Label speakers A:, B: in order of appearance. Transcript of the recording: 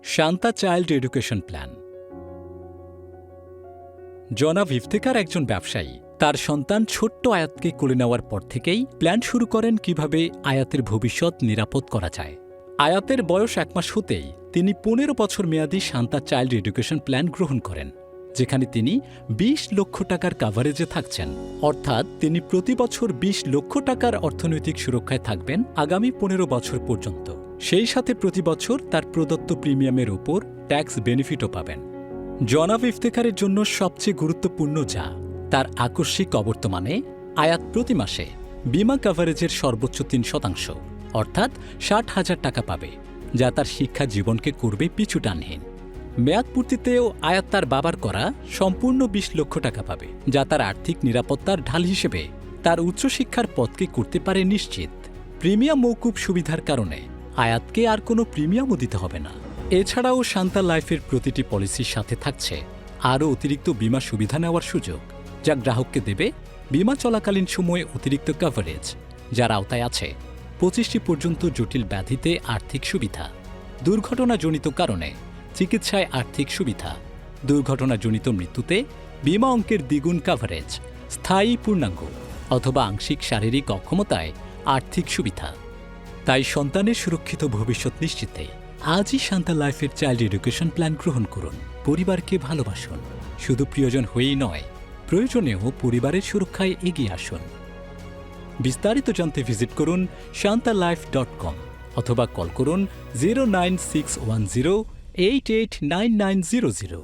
A: Shanta child education plan. জনাব ইফতেখার একজন ব্যবসায়ী তার সন্তান ছোট্ট আয়াতকে কোলে নেওয়ার পর থেকেই প্ল্যান শুরু করেন কিভাবে আয়াতের ভবিষ্যৎ নিরাপদ করা যায়। আয়াতের বয়স 1 মাস হতেই তিনি 15 বছর মেয়াদী শান্তা চাইল্ড এডুকেশন প্ল্যান গ্রহণ করেন, যেখানে তিনি 20 লক্ষ টাকার কাভারেজে থাকছেন। অর্থাৎ তিনি প্রতি বছর 20 লক্ষ টাকার অর্থনৈতিক সুরক্ষায় থাকবেন আগামী 15 বছর পর্যন্ত। সেই সাথে প্রতি বছর তার প্রদত্ত প্রিমিয়ামের ওপর ট্যাক্স বেনিফিটও পাবেন। জনাব ইফতেখারের জন্য সবচেয়ে গুরুত্বপূর্ণ যা তার আকস্মিক অবর্তমানে আয়াত প্রতি মাসে বিমা কাভারেজের সর্বোচ্চ 3% অর্থাৎ 60,000 টাকা পাবে, যা তার শিক্ষা জীবনকে করবে পিছুটানহীন। মেয়াদ পূর্তিতেও আয়াত তার বাবার করা সম্পূর্ণ 20 লক্ষ টাকা পাবে, যা তার আর্থিক নিরাপত্তার ঢাল হিসেবে তার উচ্চশিক্ষার পথকে করতে পারে নিশ্চিত। প্রিমিয়াম মৌকুব সুবিধার কারণে আয়াতকে আর কোনো প্রিমিয়ামও দিতে হবে না। এছাড়াও শান্তা লাইফের প্রতিটি পলিসির সাথে থাকছে আরও অতিরিক্ত বিমা সুবিধা নেওয়ার সুযোগ, যা গ্রাহককে দেবে বিমা চলাকালীন সময়ে অতিরিক্ত কাভারেজ, যার আওতায় আছে 25টি পর্যন্ত জটিল ব্যাধিতে আর্থিক সুবিধা, দুর্ঘটনাজনিত কারণে চিকিৎসায় আর্থিক সুবিধা, দুর্ঘটনাজনিত মৃত্যুতে বিমা অঙ্কের দ্বিগুণ কাভারেজ, স্থায়ী পূর্ণাঙ্গ অথবা আংশিক শারীরিক অক্ষমতায় আর্থিক সুবিধা। তাই সন্তানের সুরক্ষিত ভবিষ্যৎ নিশ্চিতে আজই শান্তা লাইফের চাইল্ড এডুকেশন প্ল্যান গ্রহণ করুন। পরিবারকে ভালোবাসুন, শুধু প্রিয়জন হয়েই নয়, প্রয়োজনেও পরিবারের সুরক্ষায় এগিয়ে আসুন। বিস্তারিত জানতে ভিজিট করুন shantalife.com অথবা কল করুন 09610889900।